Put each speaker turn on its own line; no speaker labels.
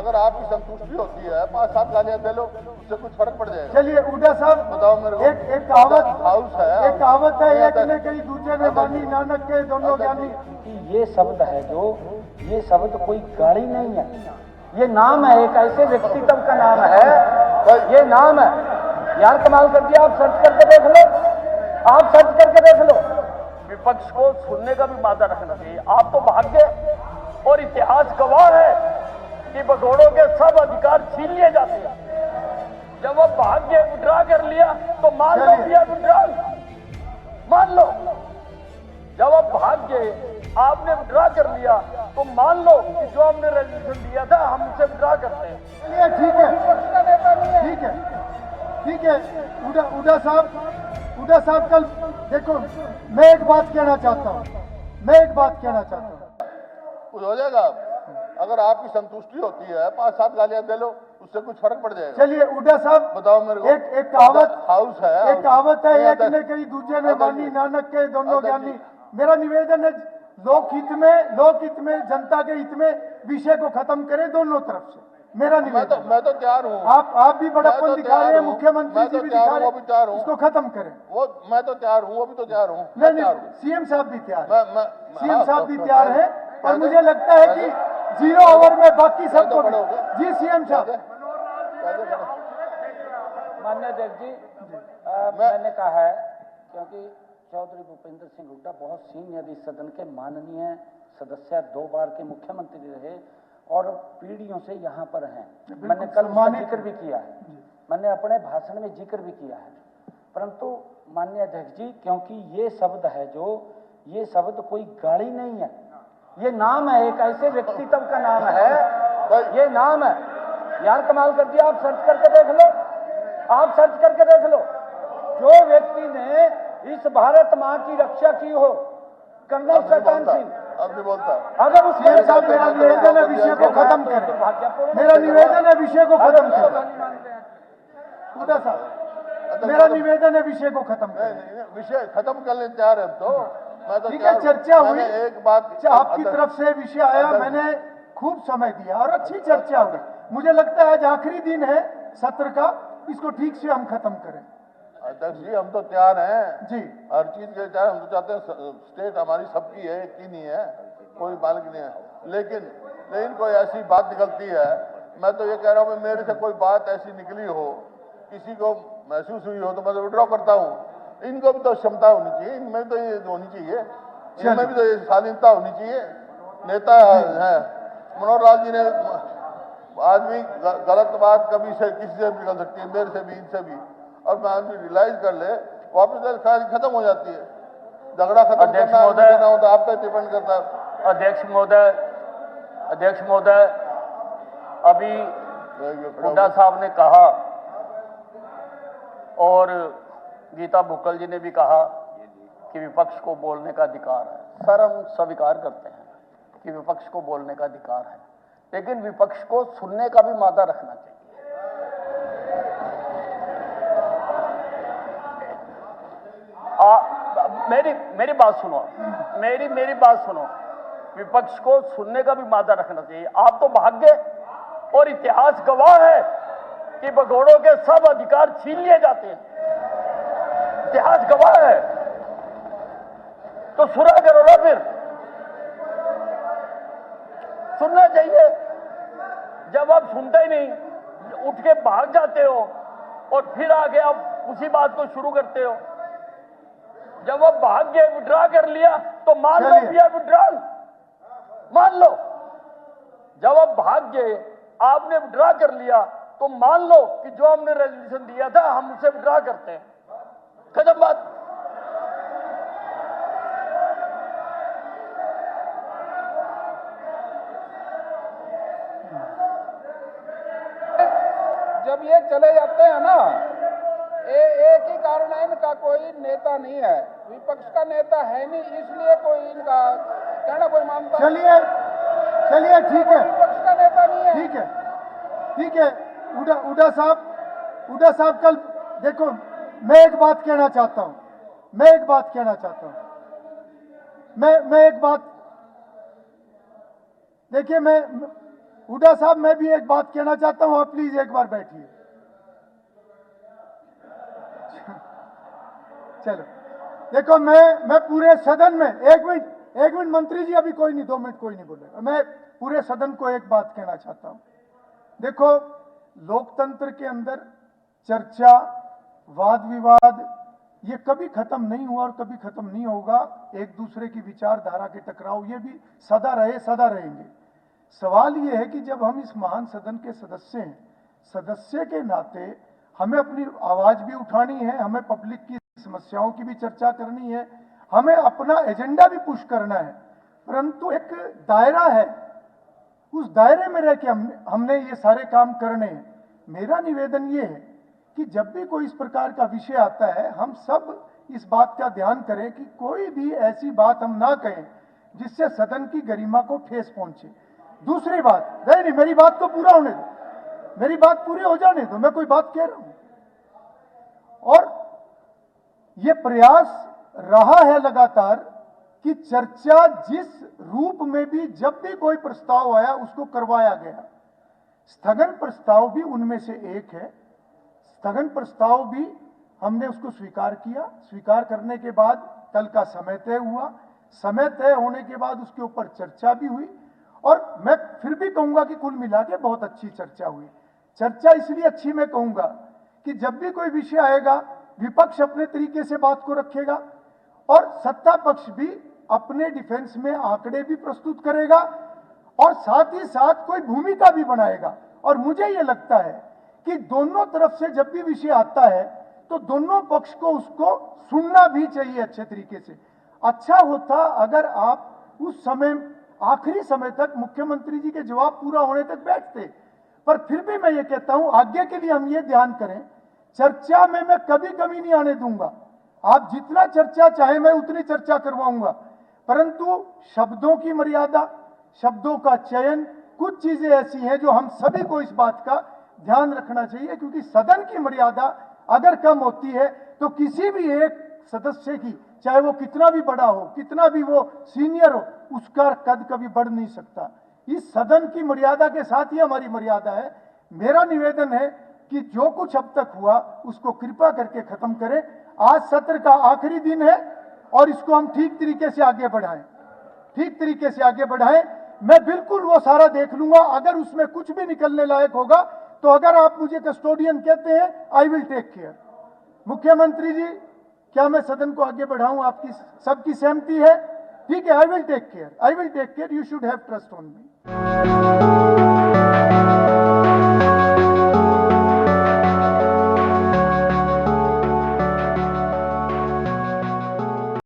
अगर आपकी संतुष्टि होती है 5-7 गालियां दे लो, उससे कुछ फर्क पड़ जाएगा।
चलिए हुड्डा साहब,
बताओ मेरे को।
एक कहावत
हाउस है,
एक कहावत है, एक ने कही दूसरे ने मानी, नानक के दोनों ज्ञानी।
ये शब्द है जो, ये शब्द कोई गाड़ी नहीं है, ये नाम है, एक ऐसे व्यक्तित्व का नाम है, ये नाम है यार। कमाल कर दिया, आप सर्च करके देख लो, आप सर्च करके देख लो। विपक्ष को सुनने का भी मादा रखना चाहिए। आप तो भाग्य और इतिहास गवाह है कि भगोड़ों के सब अधिकार छीन लिए जाते हैं। जब वो भाग्य विड्रॉ कर लिया तो मान लो भैया विड्रॉल, मान लो। जब अब भाग्य आपने विड्रॉ कर लिया तो मान लो कि जो हमने रेजोल्यूशन दिया था हम उसे विड्रॉ करते हैं।
चलिए ठीक है, ठीक है, ठीक है। हुड्डा साहब कल देखो, मैं एक बात कहना चाहता हूँ,
कुछ हो जाएगा। अगर आपकी संतुष्टि होती है 5-7 गालियां दे लो, उससे कुछ फर्क पड़ जाएगा।
चलिए हुड्डा साहब,
बताओ मेरे को।
एक कहावत
हाउस है,
एक कहावत है, एक ने कही दूसरे ने मानी, नानक के दोनों ज्ञानी। मेरा निवेदन है, लोकहित में जनता के हित में विषय को खत्म करें दोनों तरफ से। मेरा निवेदन,
मैं तो तैयार हूँ।
आप भी बड़प्पन दिखा रहे हैं, मुख्यमंत्री जी भी दिखा रहे हैं, इसको खत्म करें।
वो मैं तो तैयार हूँ, अभी तो तैयार हूँ।
नहीं, सीएम साहब भी तैयार है, सीएम साहब भी
हाँ,
तैयार है। और मुझे लगता है कि 0 ओवर में बाकी सबको जी सीएम साहब।
माननीय अध्यक्ष जी, मैंने कहा है क्योंकि चौधरी भूपेंद्र सिंह हुड्डा बहुत सीनियर इस सदन के माननीय सदस्य, 2 बार के मुख्यमंत्री रहे और पीढ़ियों से यहाँ पर हैं। मैंने कल उसका जिक्र भी किया है, मैंने अपने भाषण में जिक्र भी किया है। परंतु माननीय अध्यक्ष जी, क्योंकि ये शब्द है जो, ये शब्द कोई गाड़ी नहीं है, ये नाम है, एक ऐसे व्यक्तित्व का नाम है, ये नाम है यार। कमाल कर दिया, आप सर्च करके देख लो, आप सर्च करके देख लो। जो व्यक्ति ने इस भारत माँ की रक्षा की हो, कर्नल शैतान सिंह,
अब नहीं बोलता।
अगर उस सीएम साहब, मेरा निवेदन है विषय को खत्म करें, मेरा निवेदन है विषय को खत्म करें। हुड्डा साहब, मेरा निवेदन है विषय को खत्म करें।
विषय खत्म कर लें, तैयार है तो। मैं तो
ठीक है, चर्चा हुई,
एक बात
आपकी तरफ से विषय आया, मैंने खूब समय दिया और अच्छी चर्चा हुई। मुझे लगता है आज आखिरी दिन है सत्र का, इसको ठीक से हम खत्म करें।
अध्यक्ष जी, हम तो तैयार हैं
जी,
हर चीज के तैयार। हम तो चाहते हैं स्टेट हमारी सबकी है, एक की नहीं है, कोई मालिक नहीं है। लेकिन कोई ऐसी बात निकलती है, मैं तो ये कह रहा हूँ मेरे से कोई बात ऐसी निकली हो, किसी को महसूस हुई हो, तो मैं तो विड्रॉ करता हूँ। इनको भी तो क्षमता होनी चाहिए, इनमें भी तो ये होनी चाहिए, इनमें भी तो ये स्वाधीनता होनी चाहिए। नेता है मनोहर लाल जी ने, आदमी गलत बात कभी से किसी से भी निकल सकती है, मेरे से भी, इनसे भी, और मैं आदमी रियलाइज कर ले, वापस खत्म हो जाती है। झगड़ा खत्म करना हो तो आप पे डिपेंड करता है।
अध्यक्ष महोदय, अभी हुड्डा साहब ने कहा और गीता भुक्कल जी ने भी कहा कि विपक्ष को बोलने का अधिकार है। सर, हम स्वीकार करते हैं कि विपक्ष को बोलने का अधिकार है, लेकिन विपक्ष को सुनने का भी मादा रखना चाहिए। मेरी बात सुनो, मेरी बात सुनो। विपक्ष को सुनने का भी मादा रखना चाहिए। आप तो भाग्य और इतिहास गवाह है कि भगोड़ों के सब अधिकार छीन लिए जाते हैं। इतिहास गवाह है, तो सुना करो ना, फिर सुनना चाहिए। जब आप सुनते ही नहीं, उठ के भाग जाते हो और फिर आगे आप उसी बात को शुरू करते हो। जब वो भाग्य विड्रॉ कर लिया तो मान लो भैया विड्रॉल, मान लो। जब अब भाग्य आपने विड्रॉ कर लिया तो मान लो कि जो हमने रेजोल्यूशन दिया था हम उसे विड्रॉ करते हैं। खत्म बात।
जब ये चले जाते हैं ना, एक ही कारण है, इनका कोई नेता नहीं है, विपक्ष का नेता है नहीं, इसलिए कोई इनका कहना कोई मानता।
चलिए ठीक है,
विपक्ष का नेता नहीं है।
ठीक है। हुड्डा साहब कल देखो, मैं एक बात कहना चाहता हूं, मैं एक बात, देखिए हुड्डा साहब, मैं भी एक बात कहना चाहता हूं, आप प्लीज एक बार बैठिए। चलो देखो, मैं पूरे सदन में, एक मिनट मंत्री जी, अभी कोई नहीं, 2 मिनट कोई नहीं बोलेगा। मैं पूरे सदन को एक बात कहना चाहता हूं। देखो, लोकतंत्र के अंदर चर्चा, वाद विवाद ये कभी खत्म नहीं हुआ और कभी खत्म नहीं होगा। एक दूसरे की विचारधारा के टकराव ये भी सदा रहे, सदा रहेंगे। सवाल ये है कि जब हम इस महान सदन के सदस्य हैं, सदस्य के नाते हमें अपनी आवाज भी उठानी है, हमें पब्लिक की समस्याओं की भी चर्चा करनी है, हमें अपना एजेंडा भी पुश करना है, परंतु एक दायरा है, उस दायरे में रह के हमने ये सारे काम करने हैं। मेरा निवेदन ये है कि जब भी कोई इस प्रकार का विषय आता है, हम सब इस बात का ध्यान करें कि कोई भी ऐसी बात हम ना कहें जिससे सदन की गरिमा को ठेस पहुंचे। दूसरी बात, नहीं, मेरी बात को पूरा होने दो, मेरी बात पूरी हो जाने दो, मैं कोई बात कह रहा हूं। और ये प्रयास रहा है लगातार कि चर्चा जिस रूप में भी जब भी कोई प्रस्ताव आया उसको करवाया गया। स्थगन प्रस्ताव भी उनमें से एक है। स्थगन प्रस्ताव भी हमने उसको स्वीकार किया। स्वीकार करने के बाद कल का समय तय हुआ। समय तय होने के बाद उसके ऊपर चर्चा भी हुई और मैं फिर भी कहूंगा कि कुल मिला के बहुत अच्छी चर्चा हुई। चर्चा इसलिए अच्छी मैं कहूंगा कि जब भी कोई विषय आएगा, विपक्ष अपने तरीके से बात को रखेगा और सत्ता पक्ष भी अपने डिफेंस में आंकड़े भी प्रस्तुत करेगा और साथ ही साथ कोई भूमिका भी बनाएगा। और मुझे यह लगता है कि दोनों तरफ से जब भी विषय आता है तो दोनों पक्ष को उसको सुनना भी चाहिए अच्छे तरीके से। अच्छा होता अगर आप उस समय आखिरी समय तक मुख्यमंत्री जी के जवाब पूरा होने तक बैठते, पर फिर भी मैं ये कहता हूं आगे के लिए हम ये ध्यान करें, चर्चा में मैं कभी कमी नहीं आने दूंगा। आप जितना चर्चा चाहे मैं उतनी चर्चा करवाऊंगा, परंतु शब्दों की मर्यादा, शब्दों का चयन, कुछ चीजें ऐसी हैं जो हम सभी को इस बात का ध्यान रखना चाहिए, क्योंकि सदन की मर्यादा अगर कम होती है तो किसी भी एक सदस्य की, चाहे वो कितना भी बड़ा हो, कितना भी वो सीनियर हो, उसका कद कभी बढ़ नहीं सकता। इस सदन की मर्यादा के साथ ही हमारी मर्यादा है। मेरा निवेदन है कि जो कुछ अब तक हुआ उसको कृपा करके खत्म करें। आज सत्र का आखिरी दिन है और इसको हम ठीक तरीके से आगे बढ़ाएं, ठीक तरीके से आगे बढ़ाएं। मैं बिल्कुल वो सारा देख लूंगा, अगर उसमें कुछ भी निकलने लायक होगा तो अगर आप मुझे कस्टोडियन कहते हैं, आई विल टेक केयर। मुख्यमंत्री जी, क्या मैं सदन को आगे बढ़ाऊं? आपकी सबकी सहमति है? ठीक है, I will take care, you should have trust on me.